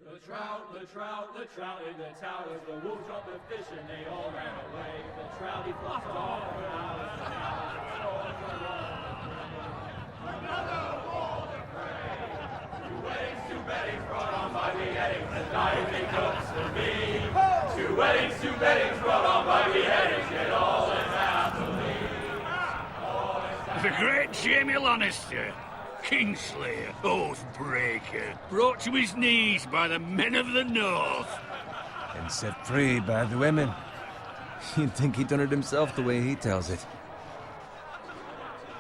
The trout in the towers, the wolves dropped the fish and they all ran away. The trouty flopped off for hours and hours. Another war to pray. Two weddings brought on by beheadings, the diving cooks for me. Two weddings brought on by beheadings, yet all is happily. The great Jamie Lannister, Kingslayer, Oathbreaker, brought to his knees by the men of the North. And set free by the women. You'd think he'd done it himself the way he tells it.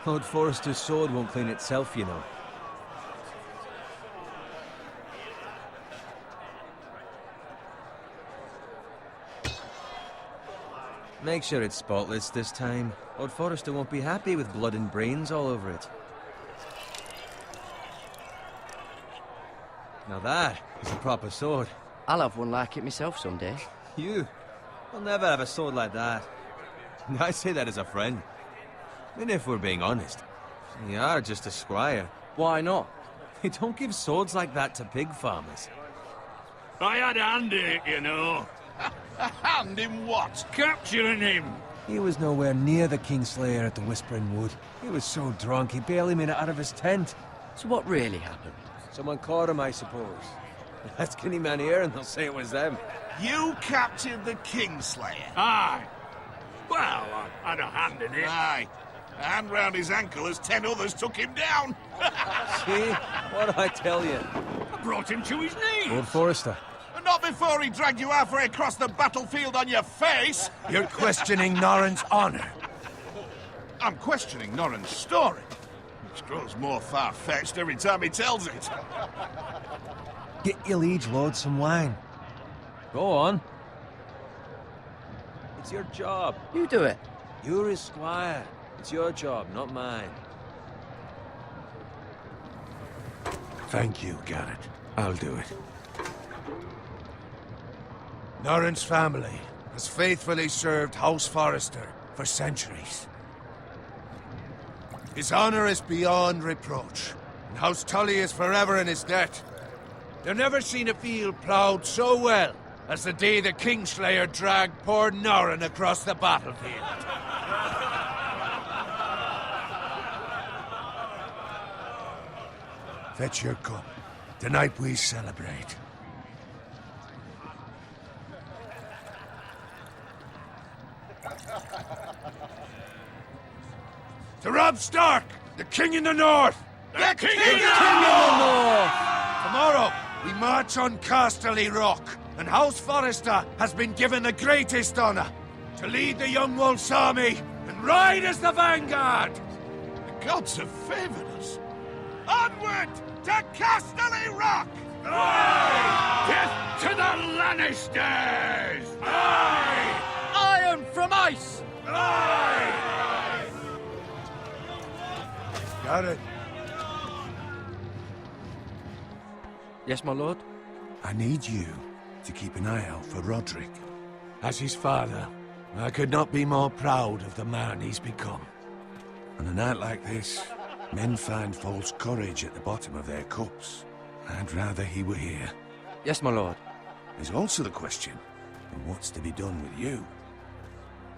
Lord Forrester's sword won't clean itself, you know. Make sure it's spotless this time. Lord Forrester won't be happy with blood and brains all over it. Now that is a proper sword. I'll have one like it myself someday. You? I'll never have a sword like that. I say that as a friend. And if we're being honest, you are just a squire. Why not? They don't give swords like that to pig farmers. I had a hand in it, you know. A hand in what? Capturing him. He was nowhere near the Kingslayer at the Whispering Wood. He was so drunk he barely made it out of his tent. So what really happened? Someone caught him, I suppose. Ask any man here and they'll say it was them. You captured the Kingslayer? Aye. Well, I had a hand in it. Aye. A hand round his ankle as 10 others took him down. See? What'd I tell you? I brought him to his knees. Lord Forrester. Not before he dragged you halfway across the battlefield on your face. You're questioning Norrin's honor. I'm questioning Norrin's story, which grows more far-fetched every time he tells it. Get your liege lord some wine. Go on. It's your job. You do it. You're his squire. It's your job, not mine. Thank you, Garrett. I'll do it. Norrin's family has faithfully served House Forrester for centuries. His honor is beyond reproach, and House Tully is forever in his debt. They've never seen a field ploughed so well as the day the Kingslayer dragged poor Norrin across the battlefield. Fetch your cup. Tonight we celebrate. To Robb Stark, the King in the North! The King in the North! Tomorrow, we march on Casterly Rock, and House Forrester has been given the greatest honor to lead the Young Wolf's army and ride as the vanguard! The gods have favored us. Onward to Casterly Rock! Aye! Death to the Lannisters! Aye! Iron from ice! Aye! Got it. Yes, my lord? I need you to keep an eye out for Roderick. As his father, I could not be more proud of the man he's become. On a night like this, men find false courage at the bottom of their cups. I'd rather he were here. Yes, my lord. There's also the question of what's to be done with you.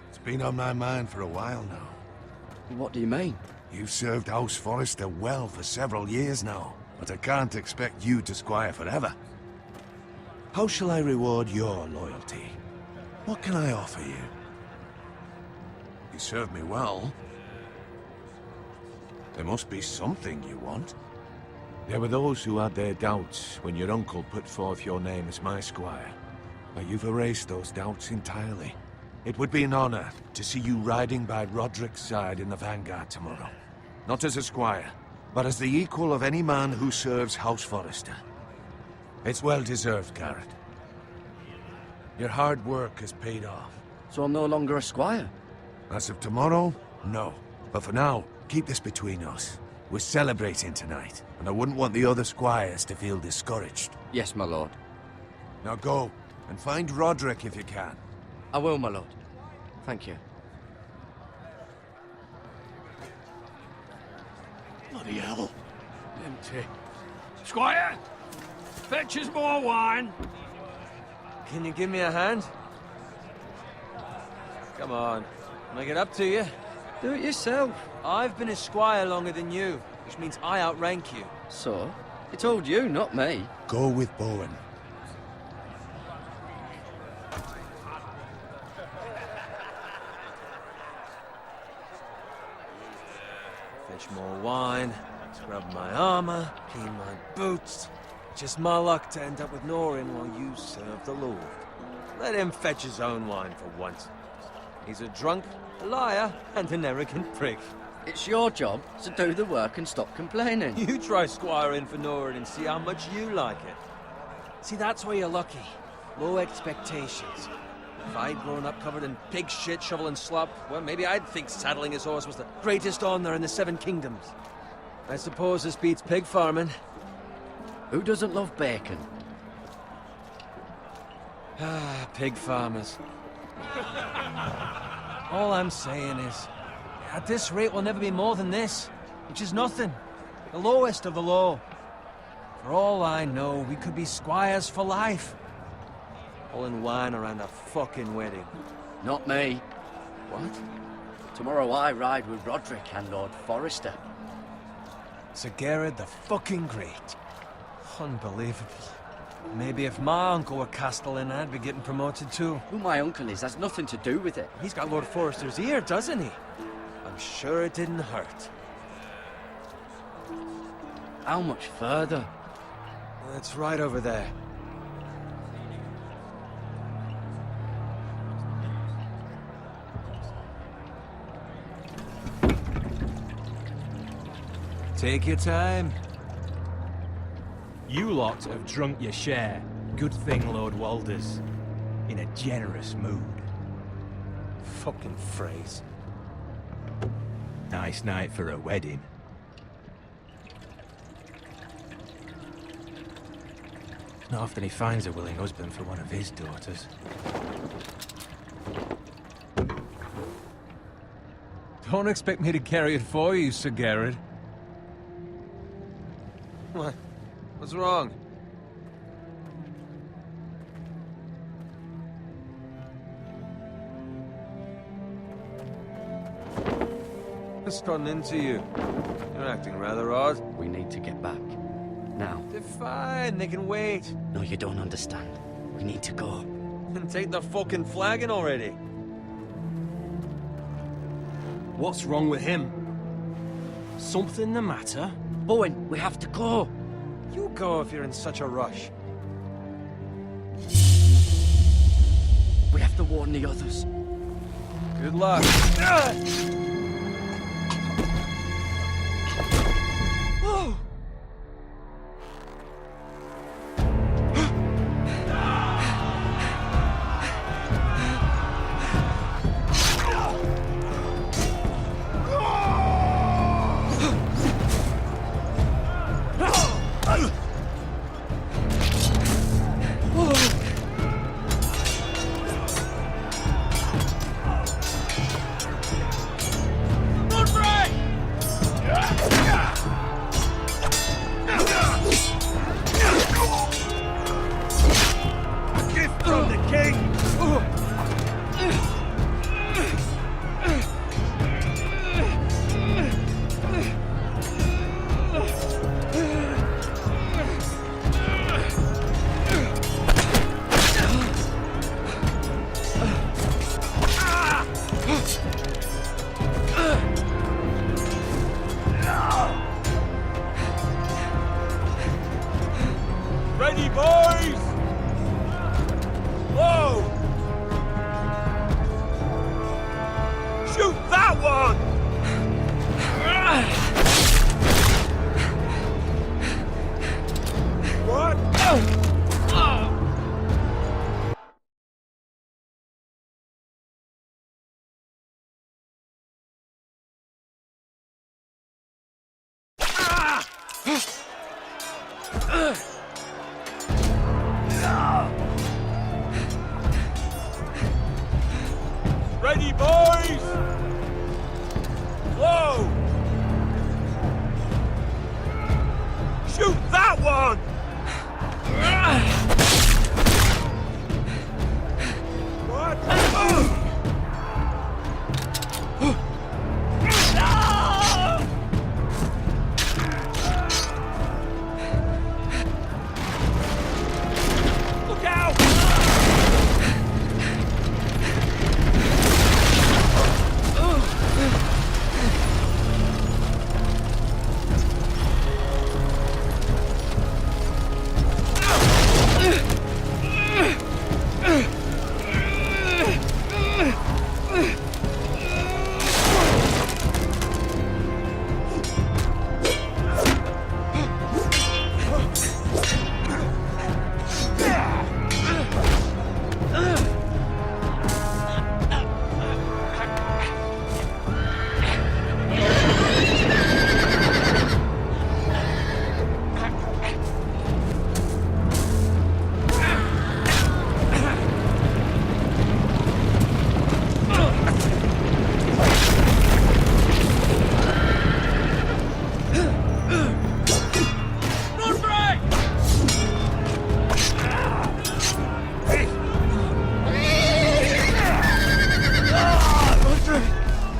It's been on my mind for a while now. What do you mean? You've served House Forrester well for several years now, but I can't expect you to squire forever. How shall I reward your loyalty? What can I offer you? You served me well. There must be something you want. There were those who had their doubts when your uncle put forth your name as my squire. But you've erased those doubts entirely. It would be an honor to see you riding by Roderick's side in the vanguard tomorrow. Not as a squire, but as the equal of any man who serves House Forrester. It's well deserved, Garrett. Your hard work has paid off. So I'm no longer a squire? As of tomorrow, no. But for now, keep this between us. We're celebrating tonight, and I wouldn't want the other squires to feel discouraged. Yes, my lord. Now go, and find Roderick if you can. I will, my lord. Thank you. Bloody hell. Empty. Squire! Fetch us more wine. Can you give me a hand? Come on. Make it up to you. Do it yourself. I've been a squire longer than you, which means I outrank you. So? He told you, not me. Go with Bowen. Fetch more wine, scrub my armor, clean my boots. Just my luck to end up with Norin while you serve the Lord. Let him fetch his own wine for once. He's a drunk, a liar, and an arrogant prick. It's your job to do the work and stop complaining. You try squiring for Norin and see how much you like it. See, that's where you're lucky. Low expectations. If I'd grown up covered in pig shit, shoveling slop, well, maybe I'd think saddling his horse was the greatest honor in the Seven Kingdoms. I suppose this beats pig farming. Who doesn't love bacon? Ah, pig farmers. All I'm saying is, at this rate we'll never be more than this, which is nothing. The lowest of the low. For all I know, we could be squires for life. Pulling wine around a fucking wedding. Not me. What? Tomorrow I ride with Roderick and Lord Forrester. Sir Garrett the fucking Great. Unbelievable. Maybe if my uncle were Castellan, I'd be getting promoted too. Who my uncle is has nothing to do with it. He's got Lord Forrester's ear, doesn't he? I'm sure it didn't hurt. How much further? It's right over there. Take your time. You lot have drunk your share. Good thing Lord Walder's in a generous mood. Fucking phrase. Nice night for a wedding. Not often he finds a willing husband for one of his daughters. Don't expect me to carry it for you, Sir Garrett. What? What's wrong? What's gotten into you? You're acting rather odd. We need to get back. Now. They're fine, they can wait. No, you don't understand. We need to go. And take the fucking flagon already. What's wrong with him? Something the matter? Bowen, we have to go. You go if you're in such a rush. We have to warn the others. Good luck. Ready, boys! Whoa! Shoot that one! What? Ready, boys! Whoa! Shoot that one!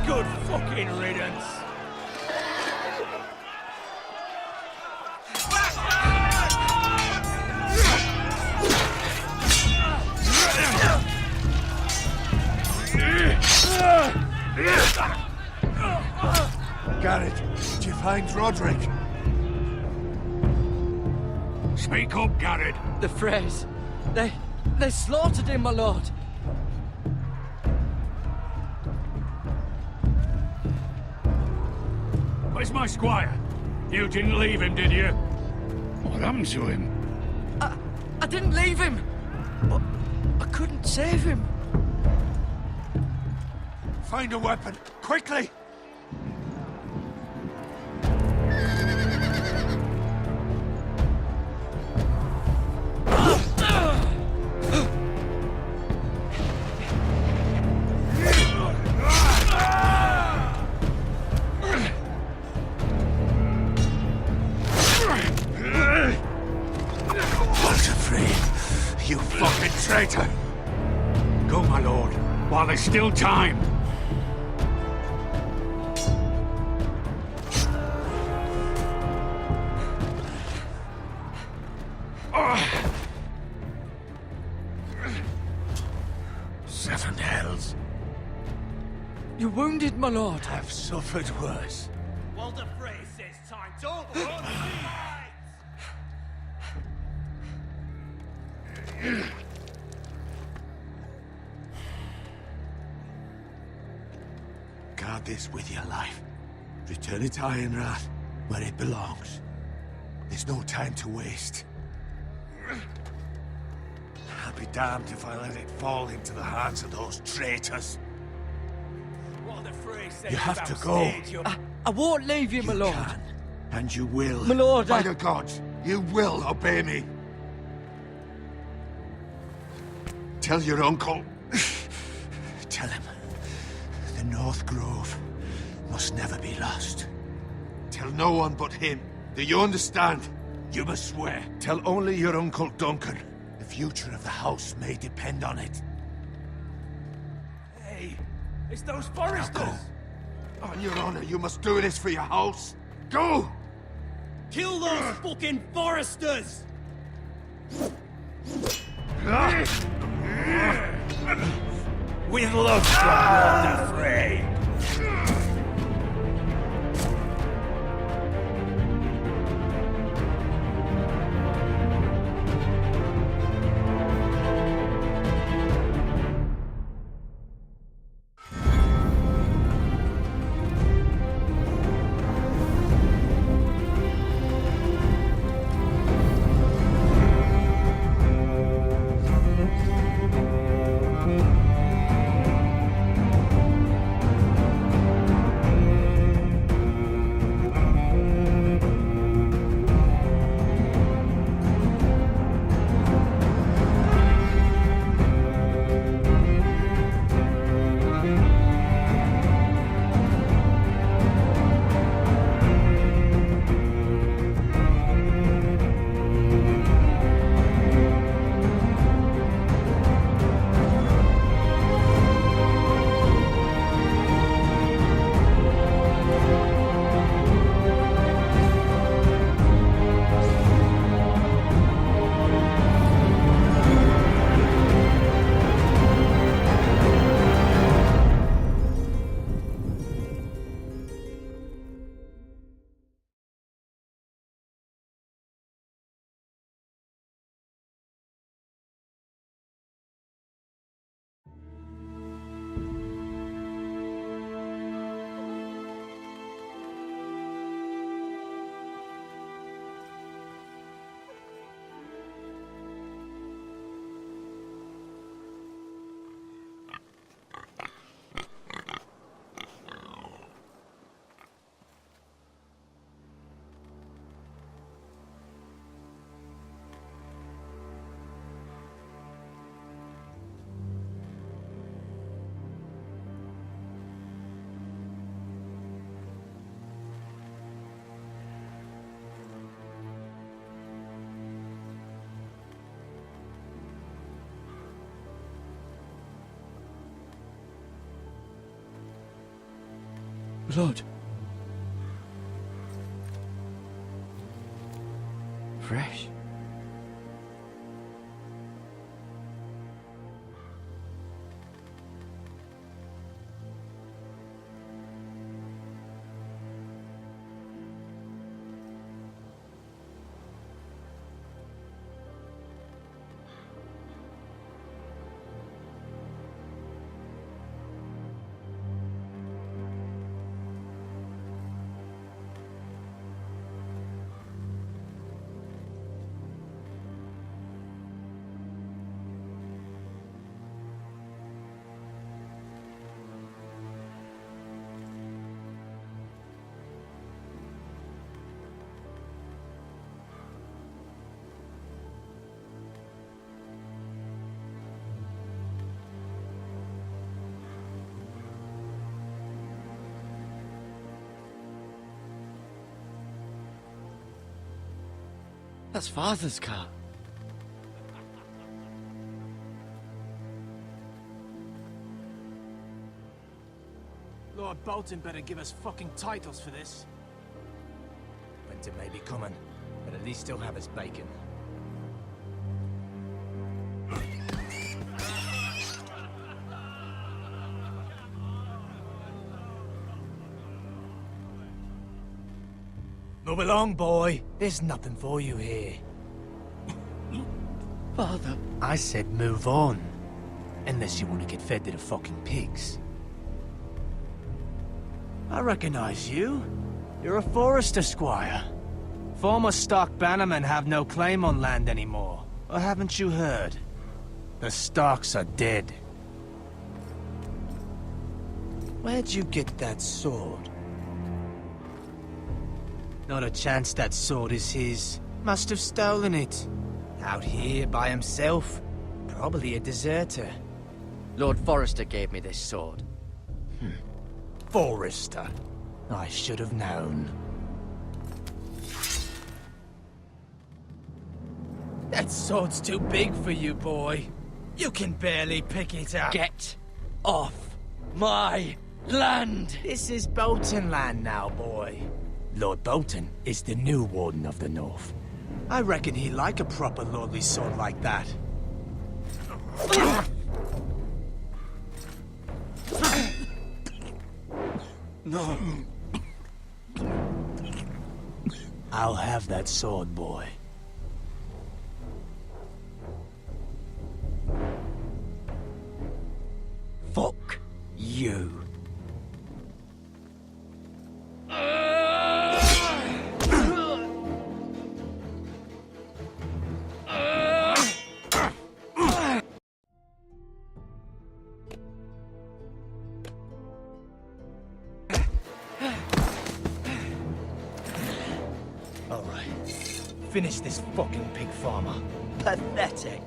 Good fucking riddance. Garrett, did you find Roderick? Speak up, Garrett. The Freys. They slaughtered him, my lord. Where's my squire? You didn't leave him, did you? What happened to him? I didn't leave him, but I couldn't save him. Find a weapon, quickly! You fucking traitor! Go, my lord, while there's still time. Seven hells. You're wounded, my lord. I've suffered worse. Well, the phrase says time to run. Guard this with your life. Return it to Ironrath, where it belongs. There's no time to waste. I'll be damned if I let it fall into the hands of those traitors. What the phrase says You have about to go. stage, I won't leave you, my You lord. can, and you will. My lord, By I- the gods, you will obey me. Tell your uncle. Tell him. The North Grove must never be lost. Tell no one but him. Do you understand? You must swear. Tell only your Uncle Duncan. The future of the house may depend on it. Hey, it's those Now foresters. go. On your honor, you must do this for your house. Go! Kill those fucking foresters! With love from Lord of Frey. Blood. Fresh. That's Father's car. Lord Bolton better give us fucking titles for this. Winter may be coming, but at least he'll have his bacon. Move along, boy. There's nothing for you here. Father. I said move on. Unless you want to get fed to the fucking pigs. I recognize you. You're a Forester squire. Former Stark bannermen have no claim on land anymore. Or haven't you heard? The Starks are dead. Where'd you get that sword? Not a chance that sword is his. Must have stolen it. Out here by himself. Probably a deserter. Lord Forrester gave me this sword. Forester. I should have known. That sword's too big for you, boy. You can barely pick it up. Get off my land! This is Bolton land now, boy. Lord Bolton is the new Warden of the North. I reckon he'd like a proper lordly sword like that. No. I'll have that sword, boy. Fuck you. Alright. Finish this fucking pig farmer. Pathetic.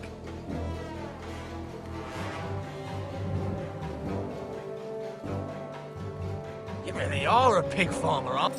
You really are a pig farmer, huh?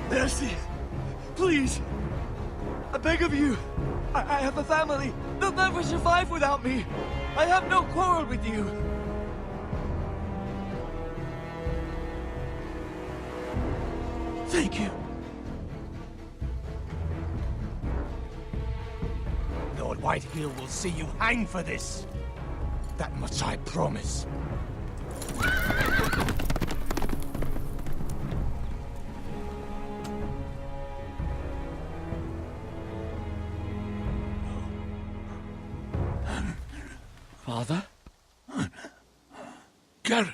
Mercy. Please. I beg of you. I have a family. They'll never survive without me. I have no quarrel with you. Thank you. Lord Whitehill will see you hang for this. That much I promise. Father? Garrett,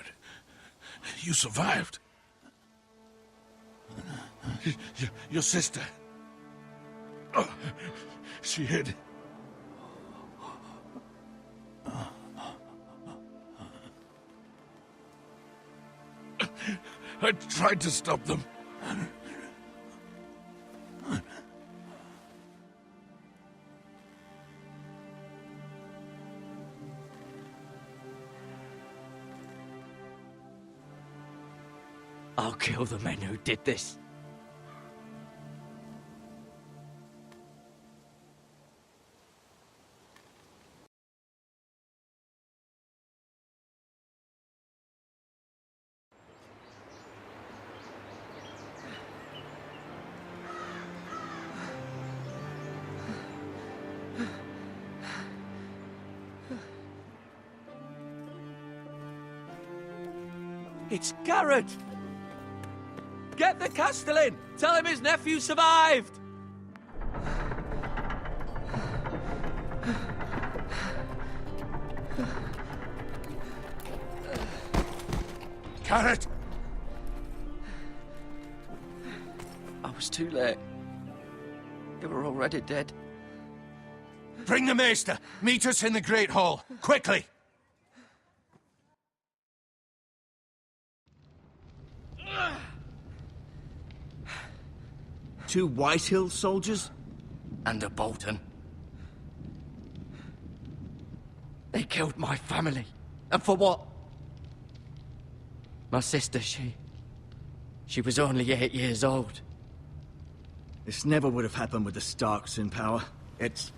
You survived. Your sister. Oh, she hid. I tried to stop them. I'll kill the men who did this. It's Garrett! Get the Castellan! Tell him his nephew survived! Garrett! I was too late. They were already dead. Bring the Maester! Meet us in the Great Hall! Quickly! Two Whitehill soldiers? And a Bolton. They killed my family. And for what? My sister, she was only 8 years old. This never would have happened with the Starks in power. It's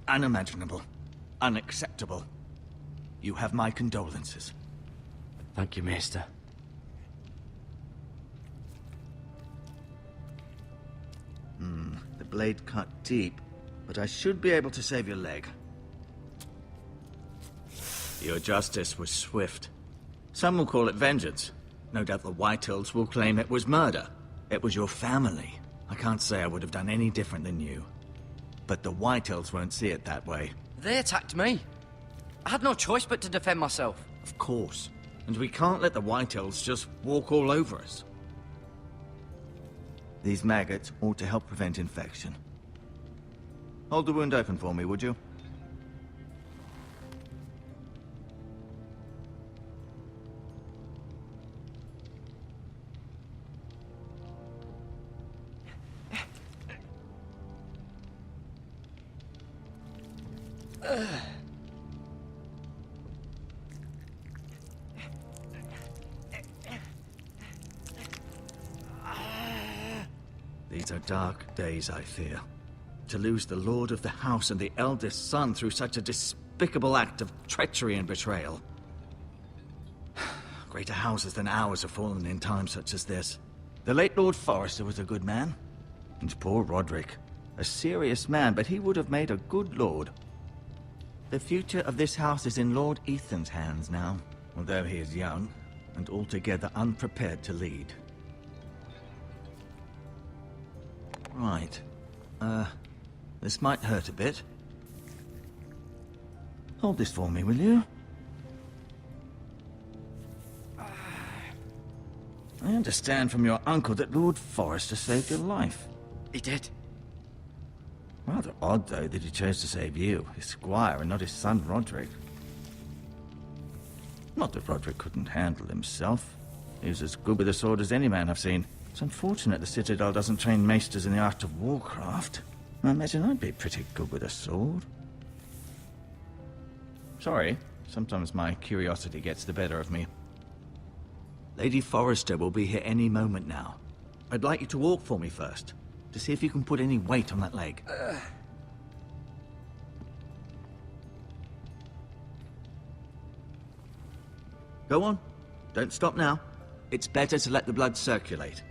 unimaginable. Unacceptable. You have my condolences. Thank you, Maester. The blade cut deep, but I should be able to save your leg. Your justice was swift. Some will call it vengeance. No doubt the Whitehills will claim it was murder. It was your family. I can't say I would have done any different than you. But the Whitehills won't see it that way. They attacked me. I had no choice but to defend myself. Of course. And we can't let the Whitehills just walk all over us. These maggots ought to help prevent infection. Hold the wound open for me, would you? These are dark days, I fear. To lose the lord of the house and the eldest son through such a despicable act of treachery and betrayal. Greater houses than ours have fallen in times such as this. The late Lord Forrester was a good man. And poor Roderick. A serious man, but he would have made a good lord. The future of this house is in Lord Ethan's hands now, although he is young and altogether unprepared to lead. Right. This might hurt a bit. Hold this for me, will you? I understand from your uncle that Lord Forrester saved your life. He did. Rather odd, though, that he chose to save you, his squire, and not his son Roderick. Not that Roderick couldn't handle himself. He was as good with a sword as any man I've seen. It's unfortunate the Citadel doesn't train maesters in the art of warcraft. I imagine I'd be pretty good with a sword. Sorry, sometimes my curiosity gets the better of me. Lady Forrester will be here any moment now. I'd like you to walk for me first, to see if you can put any weight on that leg. Go on. Don't stop now. It's better to let the blood circulate.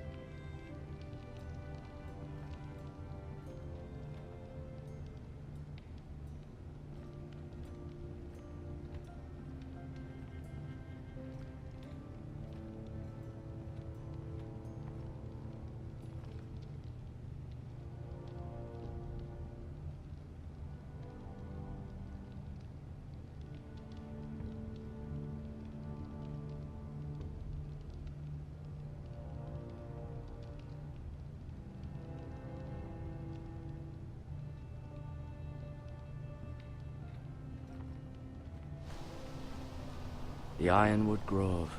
The Ironwood Grove.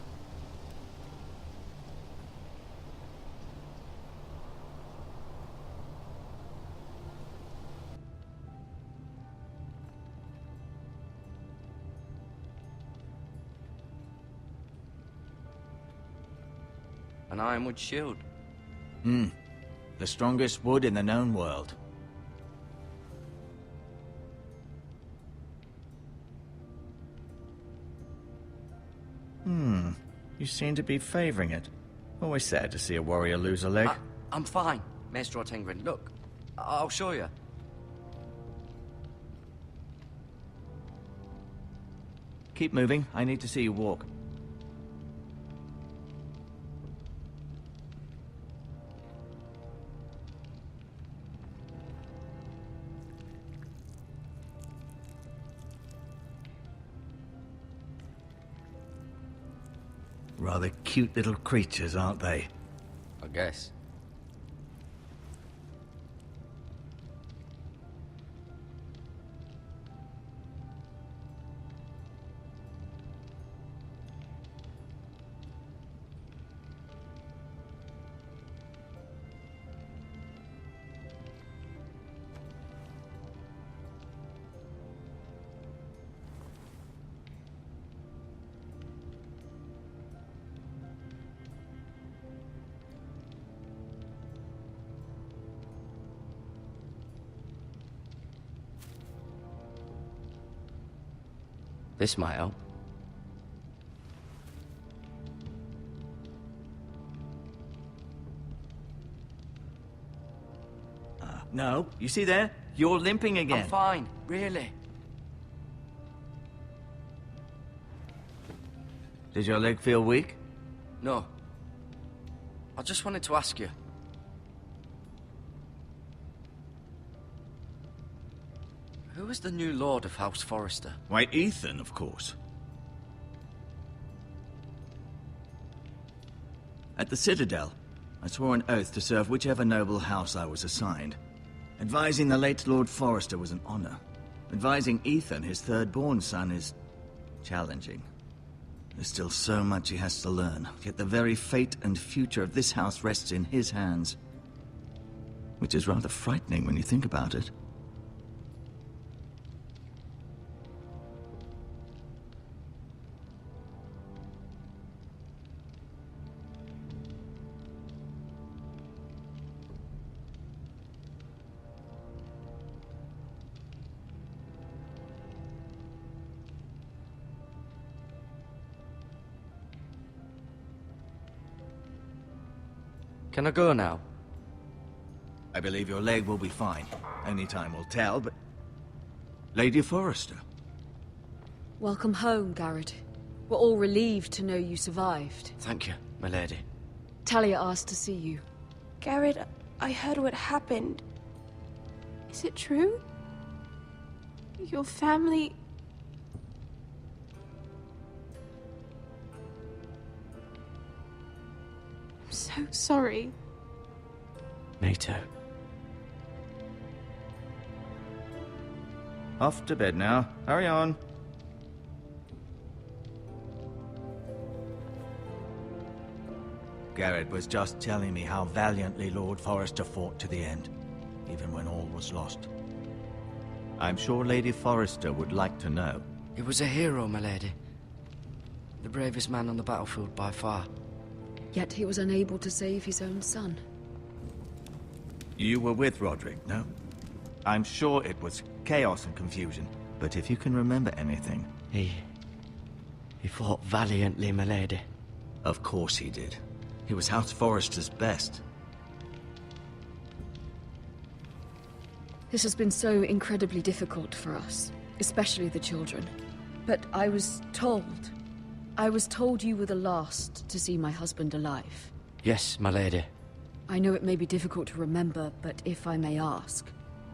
An ironwood shield. The strongest wood in the known world. You seem to be favoring it. Always sad to see a warrior lose a leg. I'm fine, Maestro Tengrin. Look, I'll show you. Keep moving. I need to see you walk. Rather cute little creatures, aren't they? I guess. This might help. No, you see there? You're limping again. I'm fine, really. Does your leg feel weak? No. I just wanted to ask you. Who is the new Lord of House Forrester? Why, Ethan, of course. At the Citadel, I swore an oath to serve whichever noble house I was assigned. Advising the late Lord Forrester was an honor. Advising Ethan, his third-born son, is challenging. There's still so much he has to learn, yet the very fate and future of this house rests in his hands. Which is rather frightening when you think about it. Can I go now? I believe your leg will be fine. Only time will tell, but... Lady Forrester. Welcome home, Garrett. We're all relieved to know you survived. Thank you, my lady. Talia asked to see you. Garrett, I heard what happened. Is it true? Your family... I'm so sorry. Me too. Off to bed now. Hurry on. Garrett was just telling me how valiantly Lord Forrester fought to the end, even when all was lost. I'm sure Lady Forrester would like to know. He was a hero, my lady. The bravest man on the battlefield by far. Yet he was unable to save his own son. You were with Roderick, no? I'm sure it was chaos and confusion, but if you can remember anything... He fought valiantly, my lady. Of course he did. He was House Forrester's best. This has been so incredibly difficult for us, especially the children. But I was told you were the last to see my husband alive. Yes, my lady. I know it may be difficult to remember, but if I may ask,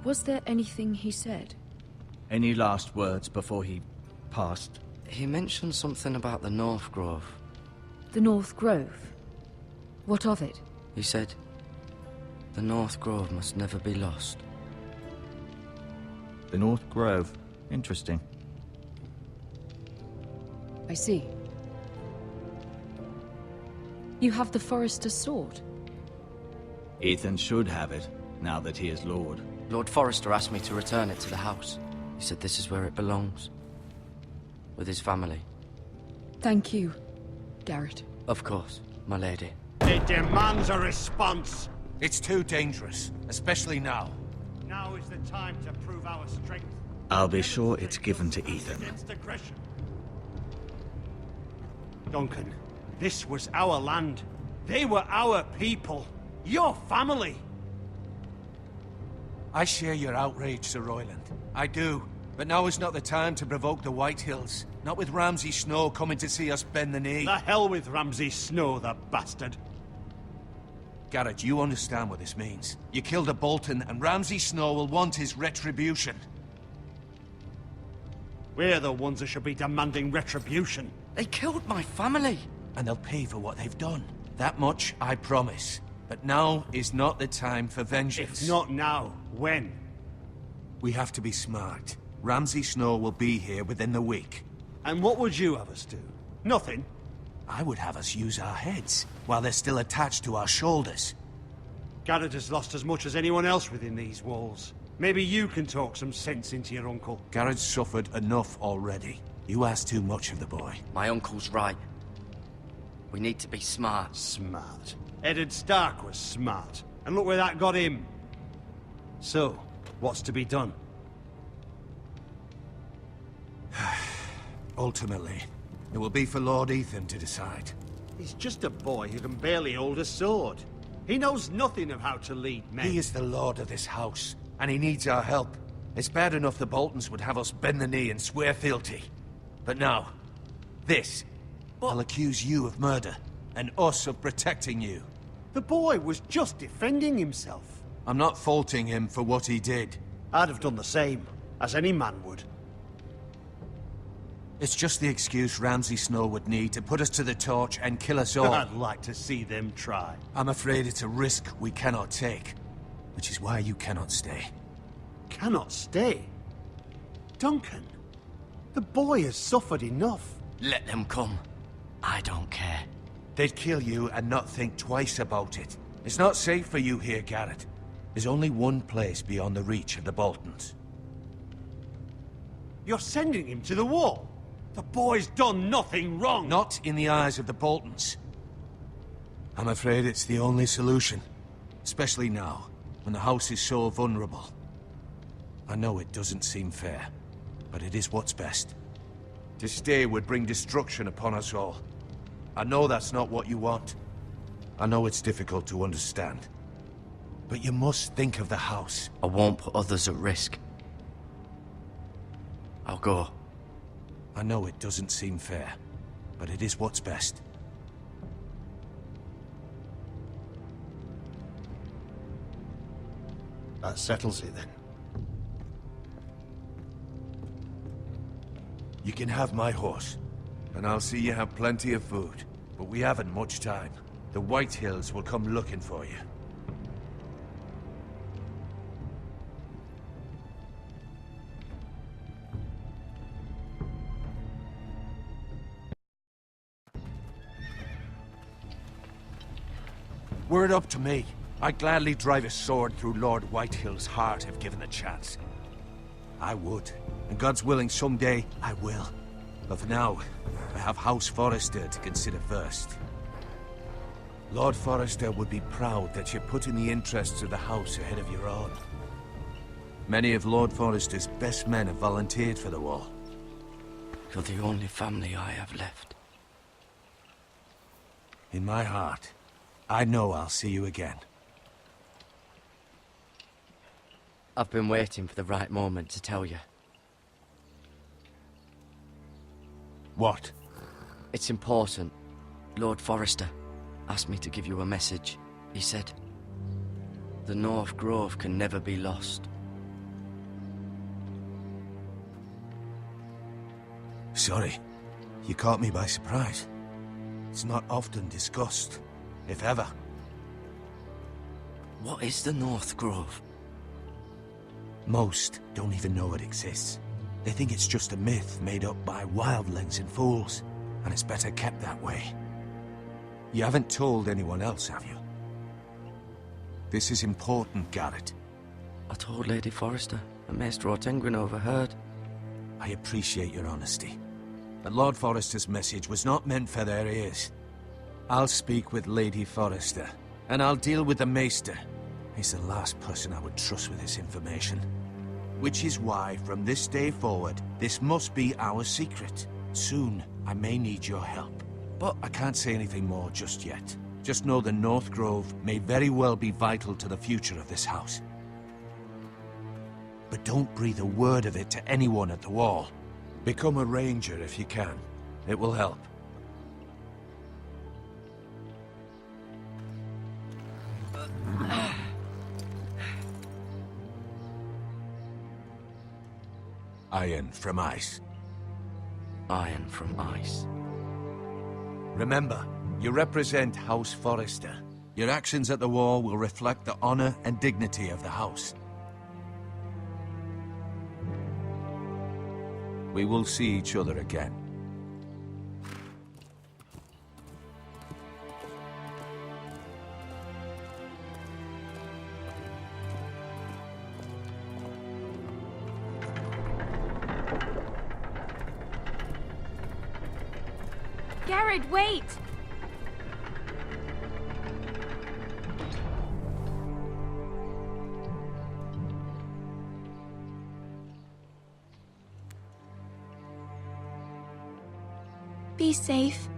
was there anything he said? Any last words before he passed? He mentioned something about the North Grove. The North Grove? What of it? He said, the North Grove must never be lost. The North Grove. Interesting. I see. You have the Forester's sword. Ethan should have it, now that he is Lord. Lord Forrester asked me to return it to the house. He said this is where it belongs. With his family. Thank you, Garrett. Of course, my lady. It demands a response. It's too dangerous, especially now. Now is the time to prove our strength. I'll be sure it's given to Ethan. Against aggression. Duncan, this was our land. They were our people. Your family. I share your outrage, Sir Royland. I do. But now is not the time to provoke the White Hills. Not with Ramsay Snow coming to see us bend the knee. The hell with Ramsay Snow, the bastard. Garrett, you understand what this means. You killed a Bolton, and Ramsay Snow will want his retribution. We're the ones that should be demanding retribution. They killed my family. And they'll pay for what they've done. That much, I promise. But now is not the time for vengeance. If not now, when? We have to be smart. Ramsay Snow will be here within the week. And what would you have us do? Nothing? I would have us use our heads, while they're still attached to our shoulders. Garrett has lost as much as anyone else within these walls. Maybe you can talk some sense into your uncle. Garrett's suffered enough already. You ask too much of the boy. My uncle's right. We need to be smart. Smart. Eddard Stark was smart. And look where that got him. So, what's to be done? Ultimately, it will be for Lord Ethan to decide. He's just a boy who can barely hold a sword. He knows nothing of how to lead men. He is the lord of this house, and he needs our help. It's bad enough the Boltons would have us bend the knee and swear fealty. But now, this. I'll accuse you of murder, and us of protecting you. The boy was just defending himself. I'm not faulting him for what he did. I'd have done the same, as any man would. It's just the excuse Ramsay Snow would need to put us to the torch and kill us all. I'd like to see them try. I'm afraid it's a risk we cannot take, which is why you cannot stay. Cannot stay? Duncan, the boy has suffered enough. Let them come. I don't care. They'd kill you and not think twice about it. It's not safe for you here, Garrett. There's only one place beyond the reach of the Boltons. You're sending him to the wall? The boy's done nothing wrong! Not in the eyes of the Boltons. I'm afraid it's the only solution. Especially now, when the house is so vulnerable. I know it doesn't seem fair, but it is what's best. To stay would bring destruction upon us all. I know that's not what you want. I know it's difficult to understand. But you must think of the house. I won't put others at risk. I'll go. I know it doesn't seem fair, but it is what's best. That settles it then. You can have my horse, and I'll see you have plenty of food. But we haven't much time. The White Hills will come looking for you. Were it up to me, I'd gladly drive a sword through Lord Whitehill's heart if given the chance. I would, and God's willing someday I will. But for now, I have House Forrester to consider first. Lord Forrester would be proud that you're putting the interests of the house ahead of your own. Many of Lord Forrester's best men have volunteered for the war. You're the only family I have left. In my heart, I know I'll see you again. I've been waiting for the right moment to tell you. What? It's important. Lord Forrester asked me to give you a message. He said, the North Grove can never be lost. Sorry, you caught me by surprise. It's not often discussed, if ever. What is the North Grove? Most don't even know it exists. They think it's just a myth made up by wildlings and fools, and it's better kept that way. You haven't told anyone else, have you? This is important, Garrett. I told Lady Forrester, and Maester Ortenguin overheard. I appreciate your honesty. But Lord Forrester's message was not meant for their ears. I'll speak with Lady Forrester, and I'll deal with the Maester. He's the last person I would trust with this information. Which is why, from this day forward, this must be our secret. Soon, I may need your help. But I can't say anything more just yet. Just know the North Grove may very well be vital to the future of this house. But don't breathe a word of it to anyone at the Wall. Become a ranger if you can. It will help. Iron from ice. Iron from ice. Remember, you represent House Forrester. Your actions at the Wall will reflect the honor and dignity of the house. We will see each other again. Garrett, wait! Be safe.